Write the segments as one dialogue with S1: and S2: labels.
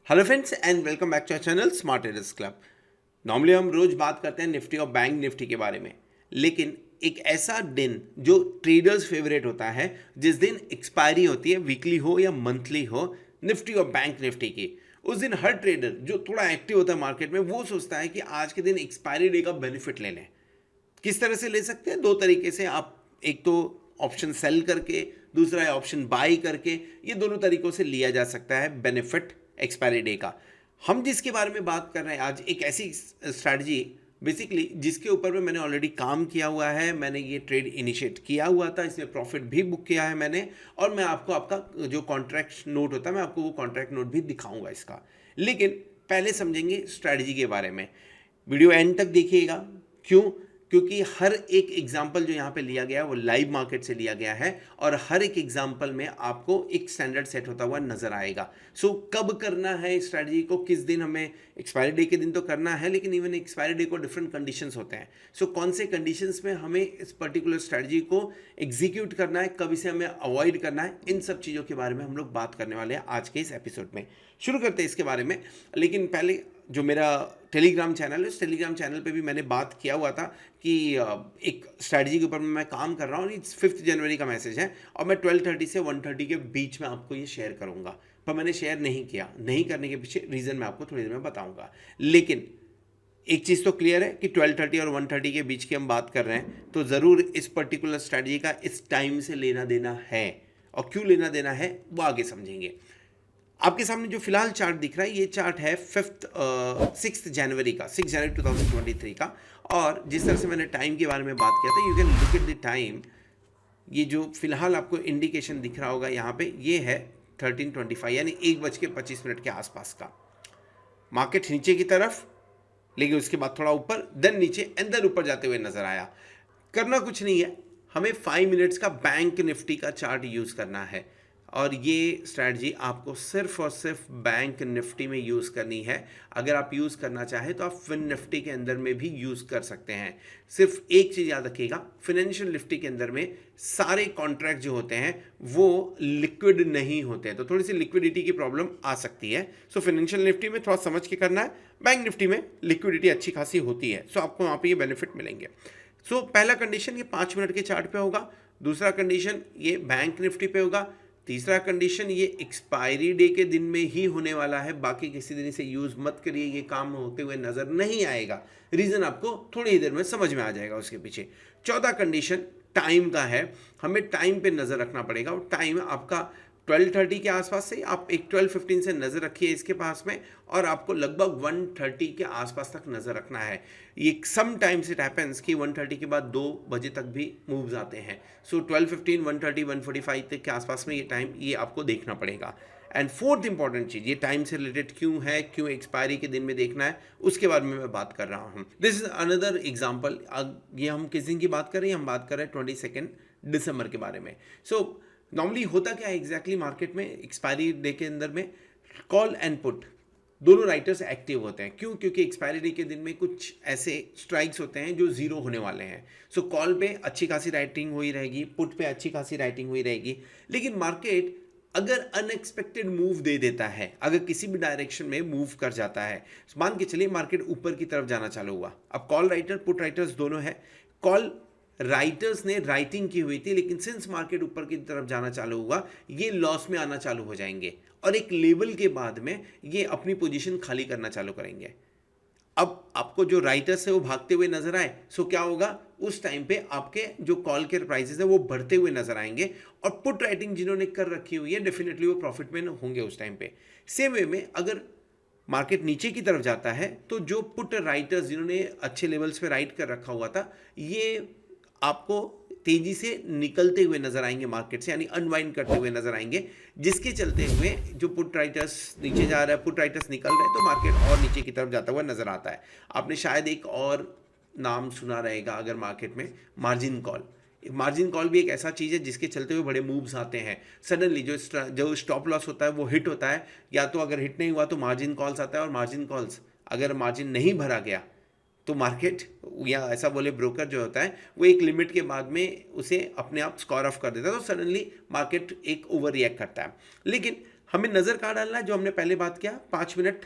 S1: Hello friends and welcome back to our channel smart traders club. Normally हम रोज बात करते हैं निफ्टी और बैंक निफ्टी के बारे में, लेकिन एक ऐसा दिन जो ट्रेडर्स फेवरेट होता है, जिस दिन एक्सपायरी होती है, वीकली हो या मंथली हो, निफ्टी और बैंक निफ्टी की, उस दिन हर ट्रेडर जो थोड़ा एक्टिव होता है मार्केट में, वो सोचता है कि आज के दिन एक्सपायरी डे का बेनिफिट ले लें। किस तरह से ले सकते हैं? दो तरीके से। आप एक तो ऑप्शन सेल करके, दूसरा है ऑप्शन बाई करके। ये दोनों तरीकों से लिया जा सकता है बेनिफिट एक्सपायरी डे का। हम जिसके बारे में बात कर रहे हैं आज, एक ऐसी स्ट्रैटेजी बेसिकली जिसके ऊपर में मैंने ऑलरेडी काम किया हुआ है। मैंने ये ट्रेड इनिशिएट किया हुआ था, इसमें प्रॉफिट भी बुक किया है मैंने, और मैं आपको आपका जो कॉन्ट्रैक्ट नोट होता है, मैं आपको वो कॉन्ट्रैक्ट नोट भी दिखाऊंगा इसका। लेकिन पहले समझेंगे स्ट्रैटेजी के बारे में। वीडियो एंड तक देखिएगा। क्यों? क्योंकि हर एक एग्जाम्पल जो यहाँ पे लिया गया है वो लाइव मार्केट से लिया गया है, और हर एक एग्जाम्पल में आपको एक स्टैंडर्ड सेट होता हुआ नजर आएगा। सो कब करना है स्ट्रैटेजी को, किस दिन हमें, एक्सपायरी डे के दिन तो करना है, लेकिन इवन एक्सपायरी डे को डिफरेंट कंडीशंस होते हैं। सो कौन से कंडीशंस में हमें इस पर्टिकुलर स्ट्रैटेजी को एग्जीक्यूट करना है, कब इसे हमें अवॉइड करना है, इन सब चीज़ों के बारे में हम लोग बात करने वाले हैं आज के इस एपिसोड में। शुरू करते हैं इसके बारे में। लेकिन पहले जो मेरा टेलीग्राम चैनल है, उस टेलीग्राम चैनल पे भी मैंने बात किया हुआ था कि एक स्ट्रैटेजी के ऊपर मैं काम कर रहा हूँ। 5 जनवरी का मैसेज है, और मैं 12:30 से 1:30 के बीच में आपको ये शेयर करूँगा, पर मैंने शेयर नहीं किया। नहीं करने के पीछे रीज़न मैं आपको थोड़ी देर में बताऊँगा। लेकिन एक चीज़ तो क्लियर है कि 12:30 और 1:30 के बीच की हम बात कर रहे हैं, तो ज़रूर इस पर्टिकुलर स्ट्रैटेजी का इस टाइम से लेना देना है, और क्यों लेना देना है वो आगे समझेंगे। आपके सामने जो फिलहाल चार्ट दिख रहा है, ये चार्ट है 6 जनवरी का, 6 जनवरी 2023 का। और जिस तरह से मैंने टाइम के बारे में बात किया था, you can look at the time. ये जो फिलहाल आपको इंडिकेशन दिख रहा होगा यहाँ पे, ये है 13:25, यानी 1:25 के आसपास का। मार्केट नीचे की तरफ, लेकिन उसके बाद थोड़ा ऊपर, देन नीचे, अंदर ऊपर जाते हुए नजर आया। करना कुछ नहीं है, हमें 5 मिनट्स का बैंक निफ्टी का चार्ट यूज़ करना है, और ये स्ट्रैटेजी आपको सिर्फ और सिर्फ बैंक निफ्टी में यूज़ करनी है। अगर आप यूज़ करना चाहें तो आप फिन निफ्टी के अंदर में भी यूज़ कर सकते हैं। सिर्फ एक चीज़ याद रखिएगा, फिनेंशियल निफ्टी के अंदर में सारे कॉन्ट्रैक्ट जो होते हैं वो लिक्विड नहीं होते हैं, तो थोड़ी सी लिक्विडिटी की प्रॉब्लम आ सकती है। सो फिनेंशियल निफ्टी में थोड़ा समझ के करना है, बैंक निफ्टी में लिक्विडिटी अच्छी खासी होती है, सो आपको वहाँ पर ये बेनिफिट मिलेंगे। सो पहला कंडीशन ये 5 मिनट के चार्ट पे होगा, दूसरा कंडीशन ये बैंक निफ्टी पे होगा, तीसरा कंडीशन ये एक्सपायरी डे के दिन में ही होने वाला है, बाकी किसी दिन इसे यूज मत करिए, ये काम होते हुए नजर नहीं आएगा। रीजन आपको थोड़ी ही देर में समझ में आ जाएगा उसके पीछे। चौथा कंडीशन टाइम का है, हमें टाइम पे नजर रखना पड़ेगा, और टाइम आपका 12:30 के आसपास से आप एक 12:15 से नज़र रखिए इसके पास में, और आपको लगभग 1:30 के आसपास तक नज़र रखना है। ये सम टाइम्स इट हैपेंस कि 1:30 के बाद 2 बजे तक भी मूव्स आते हैं। सो 12:15, 1:30, 1:45 तक के आसपास में ये टाइम, ये आपको देखना पड़ेगा। एंड फोर्थ इंपॉर्टेंट चीज़, ये टाइम से रिलेटेड क्यों है, क्यों एक्सपायरी के दिन में देखना है, उसके बारे में मैं बात कर रहा हूँ। This is another example. ये हम किस दिन की बात कर रहे हैं? हम बात कर रहे हैं 22 दिसंबर के बारे में। सो नॉर्मली होता क्या है एग्जैक्टली मार्केट में एक्सपायरी डे के अंदर में? कॉल एंड पुट दोनों राइटर्स एक्टिव होते हैं। क्यों? क्योंकि एक्सपायरी डे के दिन में कुछ ऐसे स्ट्राइक्स होते हैं जो जीरो होने वाले हैं। सो कॉल पे अच्छी खासी राइटिंग हुई रहेगी, पुट पे अच्छी खासी राइटिंग हुई रहेगी, लेकिन मार्केट अगर अनएक्सपेक्टेड मूव दे देता है, अगर किसी भी डायरेक्शन में मूव कर जाता है, मान के चलिए मार्केट ऊपर की तरफ जाना चालू हुआ। अब कॉल राइटर पुट राइटर्स दोनों है। कॉल राइटर्स ने राइटिंग की हुई थी, लेकिन सिंस मार्केट ऊपर की तरफ जाना चालू हुआ, ये लॉस में आना चालू हो जाएंगे, और एक लेवल के बाद में ये अपनी पोजीशन खाली करना चालू करेंगे। अब आपको जो राइटर्स है वो भागते हुए नजर आए, सो क्या होगा? उस टाइम पे आपके जो कॉल के प्राइसेस है वो बढ़ते हुए नजर आएंगे, और पुट राइटिंग जिन्होंने कर रखी हुई है डेफिनेटली वो प्रॉफिट में होंगे उस टाइम पे। सेम वे में अगर मार्केट नीचे की तरफ जाता है, तो जो पुट राइटर्स जिन्होंने अच्छे लेवल्स पे राइट कर रखा हुआ था, ये आपको तेजी से निकलते हुए नजर आएंगे मार्केट से, यानी अनवाइंड करते हुए नजर आएंगे, जिसके चलते हुए जो पुट राइटर्स नीचे जा रहा है, पुट राइटर्स निकल रहे हैं, तो मार्केट और नीचे की तरफ जाता हुआ नजर आता है। आपने शायद एक और नाम सुना रहेगा अगर मार्केट में, मार्जिन कॉल। मार्जिन कॉल भी एक ऐसा चीज़ है जिसके चलते हुए बड़े मूव्स आते हैं। सडनली जो स्टॉप लॉस होता है वो हिट होता है, या तो अगर हिट नहीं हुआ तो मार्जिन कॉल्स आता है, और मार्जिन कॉल्स अगर मार्जिन नहीं भरा गया तो मार्केट, या ऐसा बोले ब्रोकर जो होता है, वो एक लिमिट के बाद में उसे अपने आप स्कोर ऑफ कर देता है, तो सडनली मार्केट एक ओवर रिएक्ट करता है। लेकिन हमें नज़र कहाँ डालना है, जो हमने पहले बात किया 5 मिनट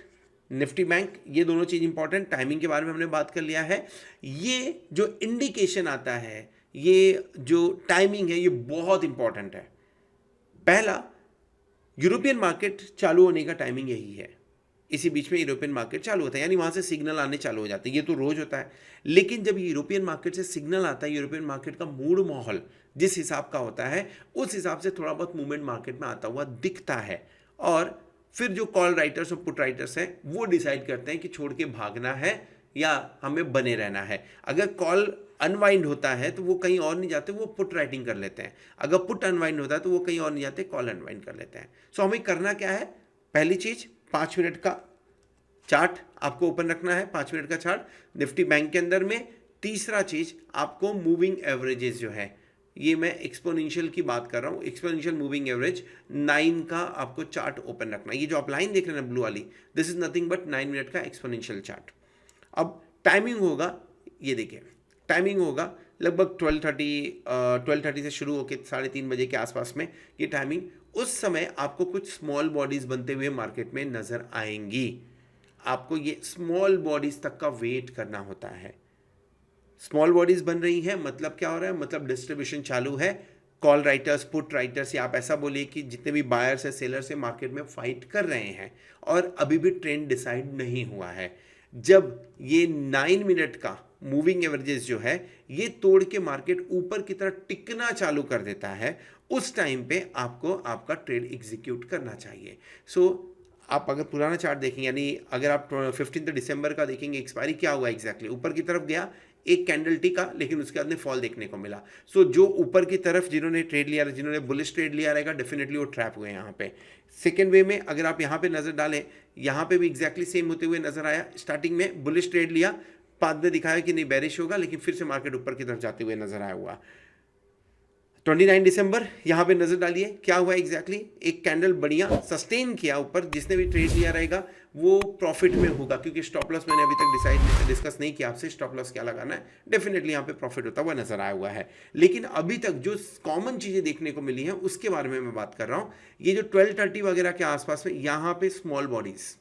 S1: निफ्टी बैंक, ये दोनों चीज़ इंपॉर्टेंट। टाइमिंग के बारे में हमने बात कर लिया है। ये जो इंडिकेशन आता है, ये जो टाइमिंग है, ये बहुत इंपॉर्टेंट है। पहला, यूरोपियन मार्केट चालू होने का टाइमिंग यही है, इसी बीच में यूरोपियन मार्केट चालू होता है, यानी वहाँ से सिग्नल आने चालू हो जाते हैं। ये तो रोज होता है, लेकिन जब यूरोपियन मार्केट से सिग्नल आता है, यूरोपियन मार्केट का मूड माहौल जिस हिसाब का होता है, उस हिसाब से थोड़ा बहुत मूवमेंट मार्केट में आता हुआ दिखता है। और फिर जो कॉल राइटर्स और पुट राइटर्स हैं, वो डिसाइड करते हैं कि छोड़ के भागना है या हमें बने रहना है। अगर कॉल अनवाइंड होता है तो वो कहीं और नहीं जाते, वो पुट राइटिंग कर लेते हैं। अगर पुट अनवाइंड होता है तो वो कहीं और नहीं जाते, कॉल अनवाइंड कर लेते हैं। सो हमें करना क्या है, पहली चीज 5 मिनट का चार्ट आपको ओपन रखना है, 5 मिनट का चार्ट निफ्टी बैंक के अंदर में। तीसरा चीज, आपको मूविंग एवरेजेस जो है, ये मैं एक्सपोनेंशियल की बात कर रहा हूँ, एक्सपोनेंशियल मूविंग एवरेज 9 का आपको चार्ट ओपन रखना है। ये जो आप लाइन देख रहे हैं ब्लू वाली, this is nothing but 9 minute का एक्सपोनेंशियल चार्ट। अब टाइमिंग होगा, ये देखिए टाइमिंग होगा लगभग 12:30 से शुरू होकर 3:30 बजे के आसपास में ये टाइमिंग। उस समय आपको कुछ स्मॉल बॉडीज बनते हुए मार्केट में नजर आएंगी। आपको ये स्मॉल बॉडीज तक का वेट करना होता है। स्मॉल बॉडीज बन रही है, मतलब क्या हो रहा है, मतलब डिस्ट्रीब्यूशन चालू है। कॉल राइटर्स, पुट राइटर्स, या आप ऐसा बोलिए कि जितने भी बायर्स है, सेलर्स है, मार्केट में फाइट कर रहे हैं और अभी भी ट्रेंड डिसाइड नहीं हुआ है। जब ये 9 मिनट का मूविंग एवरेजेस जो है ये तोड़ के मार्केट ऊपर की तरफ टिकना चालू कर देता है, उस टाइम पे आपको आपका ट्रेड एग्जीक्यूट करना चाहिए। आप अगर पुराना चार्ट देखेंगे, यानी अगर आप 15 दिसंबर का देखेंगे, एक्सपायरी क्या हुआ एग्जैक्टली, ऊपर की तरफ गया, एक कैंडल टिका, लेकिन उसके बाद में फॉल देखने को मिला। जो ऊपर की तरफ जिन्होंने ट्रेड लिया, जिन्होंने बुलिश ट्रेड लिया रहेगा, डेफिनेटली वो ट्रैप हुए यहाँ पे। सेकेंड वे में अगर आप यहाँ पे नजर डालें, यहाँ पे भी एग्जैक्टली सेम होते हुए नजर आया। स्टार्टिंग में बुलिश ट्रेड लिया, बाद में दिखाया कि नहीं बेरिश होगा, लेकिन फिर से मार्केट ऊपर की तरफ जाते हुए नजर आया हुआ। 29 दिसंबर यहाँ पे नजर डालिए क्या हुआ एग्जैक्टली, एक कैंडल बढ़िया सस्टेन किया ऊपर, जिसने भी ट्रेड लिया रहेगा वो प्रॉफिट में होगा, क्योंकि स्टॉप लॉस मैंने अभी तक डिस्कस नहीं किया आपसे, स्टॉप लॉस क्या लगाना है, डेफिनेटली यहाँ पे प्रॉफिट होता हुआ नजर आया हुआ है। लेकिन अभी तक जो कॉमन चीजें देखने को मिली हैं उसके बारे में मैं बात कर रहा हूँ। ये जो 12:30 वगैरह के आसपास में यहाँ पे स्मॉल बॉडीज,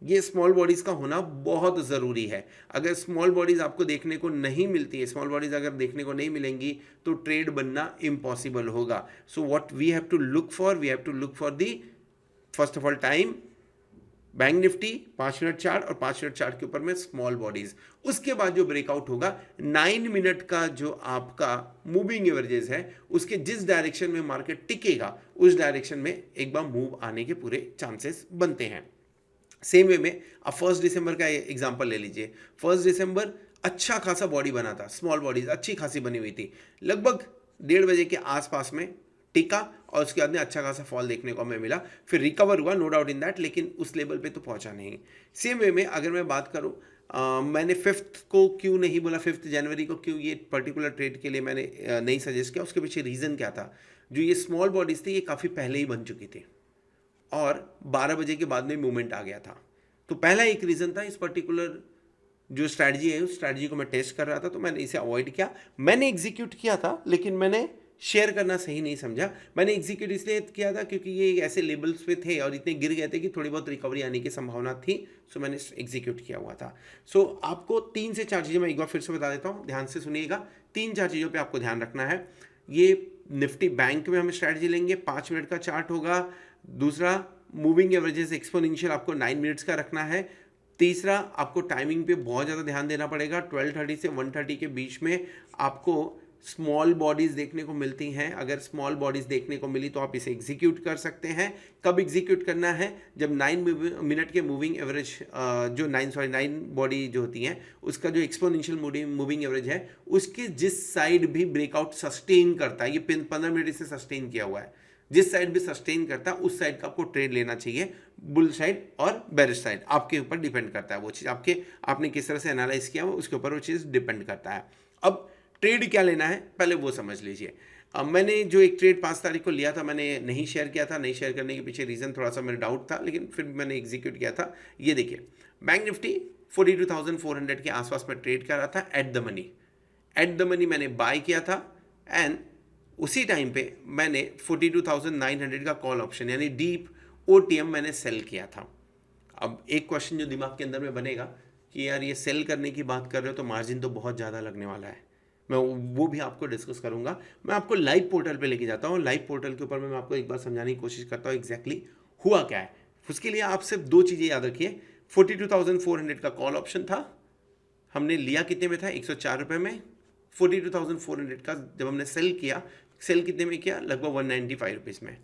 S1: ये स्मॉल बॉडीज का होना बहुत ज़रूरी है। अगर स्मॉल बॉडीज आपको देखने को नहीं मिलती है, स्मॉल बॉडीज अगर देखने को नहीं मिलेंगी तो ट्रेड बनना इम्पॉसिबल होगा। So what we have to look for, we have to look for the first of all time, bank Nifty 5 minute chart, और 5 मिनट चार्ट के ऊपर में स्मॉल बॉडीज। उसके बाद जो ब्रेकआउट होगा 9 मिनट का जो आपका मूविंग एवरेजेस है, उसके जिस डायरेक्शन में मार्केट टिकेगा उस डायरेक्शन में एक बार मूव आने के पूरे चांसेस बनते हैं। सेम वे में आप 1 दिसंबर का एग्जांपल ले लीजिए। 1 दिसंबर अच्छा खासा बॉडी बना था, स्मॉल बॉडीज अच्छी खासी बनी हुई थी, लगभग 1:30 बजे के आसपास में टिका, और उसके बाद में अच्छा खासा फॉल देखने को हमें मिला। फिर रिकवर हुआ, नो डाउट इन दैट, लेकिन उस लेवल पे तो पहुंचा नहीं। सेम वे में अगर मैं बात करूं, मैंने 5th को क्यों नहीं बोला, 5 जनवरी को क्यों ये पर्टिकुलर ट्रेड के लिए मैंने नहीं सजेस्ट किया, उसके पीछे रीज़न क्या था। जो ये स्मॉल बॉडीज थी ये काफ़ी पहले ही बन चुकी थी और 12 बजे के बाद में मूवमेंट आ गया था। तो पहला एक रीज़न था, इस पर्टिकुलर जो स्ट्रैटेजी है उस स्ट्रैटेजी को मैं टेस्ट कर रहा था, तो मैंने इसे अवॉइड किया। मैंने एग्जीक्यूट किया था, लेकिन मैंने शेयर करना सही नहीं समझा। मैंने एग्जीक्यूट इसलिए किया था क्योंकि ये ऐसे लेवल्स पे थे और इतने गिर गए थे कि थोड़ी बहुत रिकवरी आने की संभावना थी, सो मैंने एग्जीक्यूट किया हुआ था। सो आपको 3 से 4 चीज़ें मैं एक बार फिर से बता देता हूँ, ध्यान से सुनिएगा। 3-4 चीज़ों पर आपको ध्यान रखना है। ये निफ्टी बैंक में हम स्ट्रैटेजी लेंगे, 5 मिनट का चार्ट होगा। दूसरा, मूविंग एवरेजेस एक्सपोनेंशियल आपको 9 मिनट्स का रखना है। तीसरा, आपको टाइमिंग पे बहुत ज़्यादा ध्यान देना पड़ेगा। 12:30 से 1:30 के बीच में आपको स्मॉल बॉडीज देखने को मिलती हैं। अगर स्मॉल बॉडीज देखने को मिली तो आप इसे एग्जीक्यूट कर सकते हैं। कब एग्जीक्यूट करना है, जब 9 मिनट के मूविंग एवरेज जो 9 बॉडी जो होती हैं उसका जो एक्सपोनेंशियल मूविंग एवरेज है उसके जिस साइड भी ब्रेकआउट सस्टेन करता है, ये 15 मिनट से सस्टेन किया हुआ है, जिस साइड भी सस्टेन करता है उस साइड का आपको ट्रेड लेना चाहिए। बुल साइड और बेरिश साइड आपके ऊपर डिपेंड करता है, वो चीज़ आपने किस तरह से एनालाइज किया वो उसके ऊपर वो चीज़ डिपेंड करता है। अब ट्रेड क्या लेना है पहले वो समझ लीजिए। अब मैंने जो एक ट्रेड 5 तारीख को लिया था, मैंने नहीं शेयर किया था। नहीं शेयर करने के पीछे रीज़न थोड़ा सा मेरा डाउट था, लेकिन फिर मैंने एग्जीक्यूट किया था। ये देखिए, बैंक निफ्टी 42,400 के आसपास में ट्रेड कर रहा था at the money. At the money मैंने बाय किया था एंड उसी टाइम पे मैंने 42,900 का कॉल ऑप्शन यानी डीप OTM मैंने सेल किया था। अब एक क्वेश्चन जो दिमाग के अंदर में बनेगा कि यार ये सेल करने की बात कर रहे हो तो मार्जिन तो बहुत ज़्यादा लगने वाला है। मैं वो भी आपको डिस्कस करूंगा। मैं आपको लाइव पोर्टल पे लेके जाता हूँ। लाइव पोर्टल के ऊपर मैं आपको एक बार समझाने की कोशिश करता हूँ एग्जैक्टली हुआ क्या है। उसके लिए आप सिर्फ दो चीज़ें याद रखिए। 42,400 का कॉल ऑप्शन था, हमने लिया कितने में था, 104 रुपये में। 42,400 का जब हमने सेल किया, सेल कितने में किया, लगभग 195 रुपीज़ में।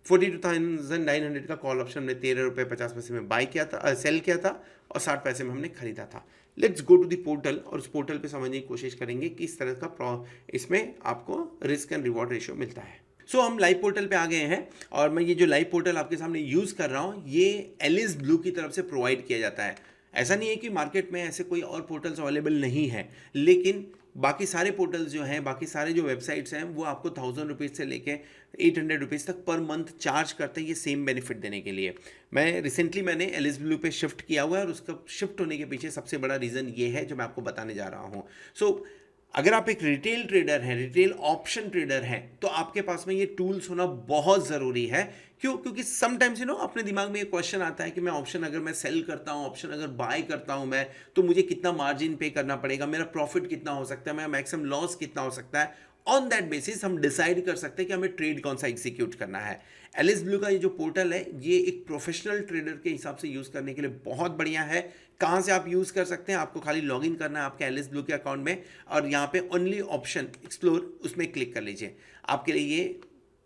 S1: 42,900 का कॉल ऑप्शन हमने 13 रुपये 50 पैसे में बाई किया था, सेल किया था, और 60 पैसे में हमने खरीदा था। Let's go to the portal और उस पोर्टल पे समझने की कोशिश करेंगे कि इस तरह का इसमें आपको रिस्क एंड रिवॉर्ड रेशियो मिलता है। सो हम लाइव पोर्टल पे आ गए हैं और मैं ये जो लाइव पोर्टल आपके सामने यूज़ कर रहा हूँ ये एलिस ब्लू की तरफ से प्रोवाइड किया जाता है। ऐसा नहीं है कि मार्केट में ऐसे कोई और पोर्टल्स अवेलेबल नहीं है, लेकिन बाकी सारे पोर्टल्स जो हैं, बाकी सारे जो वेबसाइट्स हैं, वो आपको 1000 रुपीज़ से लेके 800 रुपीज़ तक पर मंथ चार्ज करते हैं ये सेम बेनिफिट देने के लिए। मैंने एलिस ब्लू पे शिफ्ट किया हुआ है और उसका शिफ्ट होने के पीछे सबसे बड़ा रीज़न ये है जो मैं आपको बताने जा रहा हूँ। सो अगर आप एक रिटेल ट्रेडर हैं, रिटेल ऑप्शन ट्रेडर हैं, तो आपके पास में ये टूल्स होना बहुत ज़रूरी है। क्यों? क्योंकि समटाइम्स अपने दिमाग में एक क्वेश्चन आता है कि मैं ऑप्शन अगर मैं सेल करता हूँ, ऑप्शन अगर बाय करता हूँ मैं, तो मुझे कितना मार्जिन पे करना पड़ेगा, मेरा प्रॉफिट कितना हो सकता है, मेरा मैक्सिमम लॉस कितना हो सकता है। ऑन दैट बेसिस हम डिसाइड कर सकते हैं कि हमें ट्रेड कौन सा एग्जीक्यूट करना है। एलिस ब्लू का ये जो पोर्टल है ये एक प्रोफेशनल ट्रेडर के हिसाब से यूज़ करने के लिए बहुत बढ़िया है। कहाँ से आप यूज़ कर सकते हैं, आपको खाली लॉगिन करना है आपके एलिस ब्लू के अकाउंट में और यहाँ पे ओनली ऑप्शन एक्सप्लोर उसमें क्लिक कर लीजिए। आपके लिए ये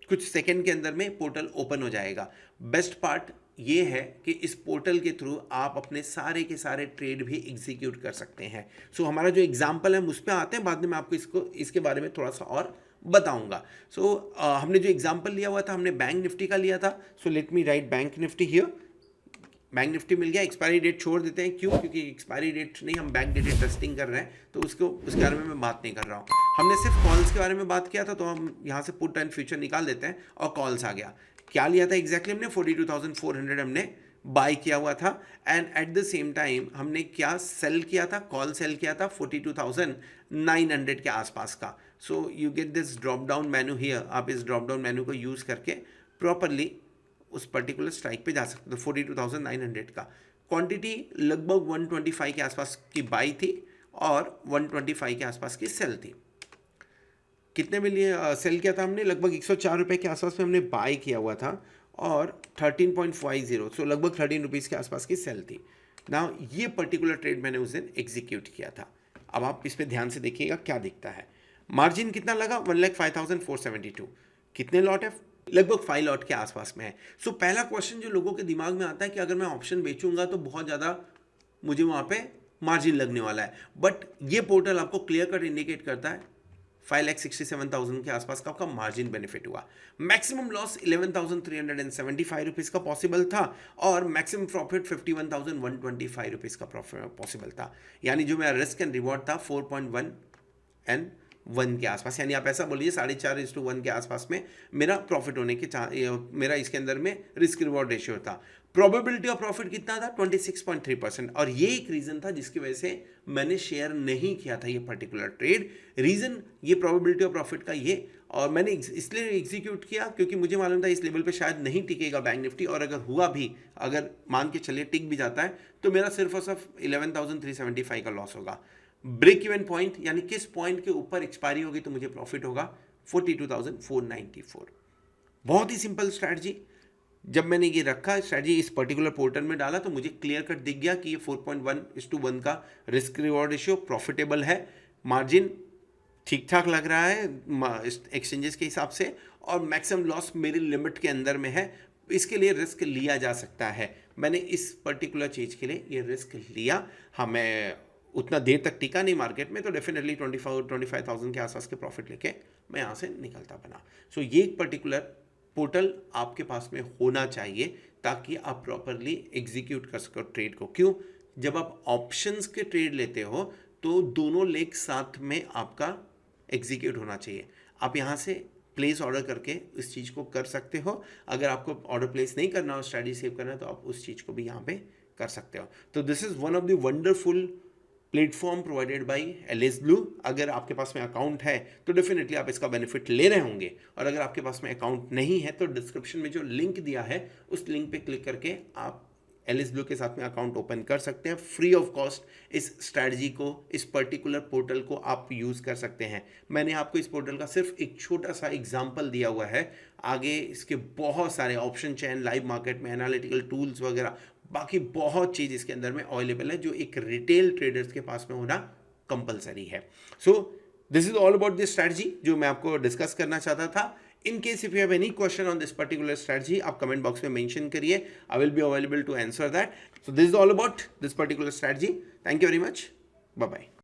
S1: कुछ सेकंड के अंदर में पोर्टल ओपन हो जाएगा। बेस्ट पार्ट ये है कि इस पोर्टल के थ्रू आप अपने सारे के सारे ट्रेड भी एग्जीक्यूट कर सकते हैं। सो हमारा जो एग्जांपल है उस पर आते हैं, बाद में मैं आपको इसके बारे में थोड़ा सा और बताऊंगा। हमने जो एग्जांपल लिया हुआ था हमने बैंक निफ्टी का लिया था। So let me write bank Nifty here. Bank Nifty मिल गया। एक्सपायरी डेट छोड़ देते हैं, क्यों? क्योंकि एक्सपायरी डेट नहीं, हम बैंक डेटेड टेस्टिंग कर रहे हैं तो उसके बारे में मैं बात नहीं कर रहा हूँ। हमने सिर्फ कॉल्स के बारे में बात किया था, तो हम यहाँ से पुट एंड फ्यूचर निकाल देते हैं और कॉल्स आ गया। क्या लिया था एग्जैक्टली हमने 42,400 हमने बाय किया हुआ था। And at the same time हमने क्या सेल किया था, कॉल सेल किया था 42,900 के आसपास का। So you get this drop down menu here. आप इस ड्रॉप डाउन मेनू को यूज़ करके प्रॉपरली उस पर्टिकुलर स्ट्राइक पे जा सकते हो। 42,900 का क्वांटिटी लगभग 125 के आसपास की बाई थी और 125 के आसपास की सेल थी। कितने में लिए सेल किया था हमने, लगभग 104 रुपये के आसपास में हमने बाय किया हुआ था और 13.50 सो लगभग 13 रुपीज़ के आसपास की सेल थी ना। ये पर्टिकुलर ट्रेड मैंने उस दिन एग्जीक्यूट किया था। अब आप इस पर ध्यान से देखिएगा क्या दिखता है। मार्जिन कितना लगा, 1,05,472। कितने लॉट है, लगभग 5 लॉट के आसपास में है। सो पहला क्वेश्चन जो लोगों के दिमाग में आता है कि अगर मैं ऑप्शन बेचूंगा तो बहुत ज़्यादा मुझे वहाँ पे मार्जिन लगने वाला है। बट ये पोर्टल आपको क्लियर कट इंडिकेट करता है 5,67,000 के आसपास का आपका मार्जिन बेनिफिट हुआ। मैक्सिमम लॉस 11,375 रुपीज़ का पॉसिबल था और मैक्सिमम प्रॉफिट 51,125 रुपीज़ का पॉसिबल था। यानी जो मेरा रिस्क एंड रिवॉर्ड था 4.1 एंड 1 के आसपास, यानी आप ऐसा बोलिए 4.5:1 के आसपास में मेरा प्रॉफिट होने के मेरा इसके अंदर में रिस्क रिवॉर्ड रेशियो था। प्रोबेबिलिटी ऑफ प्रॉफिट कितना था, 26.3%। और ये एक रीज़न था जिसकी वजह से मैंने शेयर नहीं किया था ये पर्टिकुलर ट्रेड। रीज़न ये प्रोबेबिलिटी ऑफ प्रॉफिट का ये, और मैंने इसलिए एग्जीक्यूट किया क्योंकि मुझे मालूम था इस लेवल पे शायद नहीं टिकेगा बैंक निफ्टी, और अगर हुआ भी, अगर मान के चलिए टिक भी जाता है तो मेरा सिर्फ और सिर्फ 11,375 का लॉस होगा। ब्रेक इवन पॉइंट यानी किस पॉइंट के ऊपर एक्सपायरी होगी तो मुझे प्रॉफिट होगा, 42,494। बहुत ही सिंपल स्ट्रैटेजी। जब मैंने ये रखा स्ट्रैटेजी इस पर्टिकुलर पोर्टल में डाला तो मुझे क्लियर कट दिख गया कि ये 4.1:1 का रिस्क रिवॉर्ड रेशियो प्रॉफिटेबल है। मार्जिन ठीक ठाक लग रहा है एक्सचेंजेस के हिसाब से, और मैक्सिमम लॉस मेरी लिमिट के अंदर में है। इसके लिए रिस्क लिया जा सकता है। मैंने इस पर्टिकुलर चीज़ के लिए ये रिस्क लिया। हाँ, मैं उतना देर तक टिका नहीं मार्केट में, तो डेफिनेटली 25,000 के आसपास के प्रॉफिट लेके मैं यहाँ से निकलता बना। सो ये एक पर्टिकुलर पोर्टल आपके पास में होना चाहिए ताकि आप प्रॉपरली एग्जीक्यूट कर सको ट्रेड को। क्यों? जब आप ऑप्शंस के ट्रेड लेते हो तो दोनों लेग साथ में आपका एग्जीक्यूट होना चाहिए। आप यहाँ से प्लेस ऑर्डर करके इस चीज़ को कर सकते हो। अगर आपको ऑर्डर प्लेस नहीं करना हो, स्ट्रैटेजी सेव करना है, तो आप उस चीज़ को भी यहाँ पे कर सकते हो। तो this is one of the wonderful platform provided by Alice Blue. अगर आपके पास में अकाउंट है तो डेफिनेटली आप इसका बेनिफिट ले रहे होंगे, और अगर आपके पास में अकाउंट नहीं है तो डिस्क्रिप्शन में जो लिंक दिया है उस लिंक पे क्लिक करके आप एलिस ब्लू के साथ में अकाउंट ओपन कर सकते हैं। फ्री ऑफ कॉस्ट इस स्ट्रैटेजी को, इस पर्टिकुलर पोर्टल को आप यूज़ कर सकते हैं। मैंने आपको इस पोर्टल का सिर्फ एक छोटा सा एग्जांपल दिया हुआ है, आगे इसके बहुत सारे ऑप्शन चेन, लाइव मार्केट में एनालिटिकल टूल्स वगैरह, बाकी बहुत चीज़ इसके अंदर में अवेलेबल है जो एक रिटेल ट्रेडर्स के पास में होना कंपलसरी है। So this is all about this strategy जो मैं आपको डिस्कस करना चाहता था। In case if you have any question on this particular strategy, आप comment box में mention करिए, I will be available to answer that. So this is all about this particular strategy. Thank you very much. Bye bye.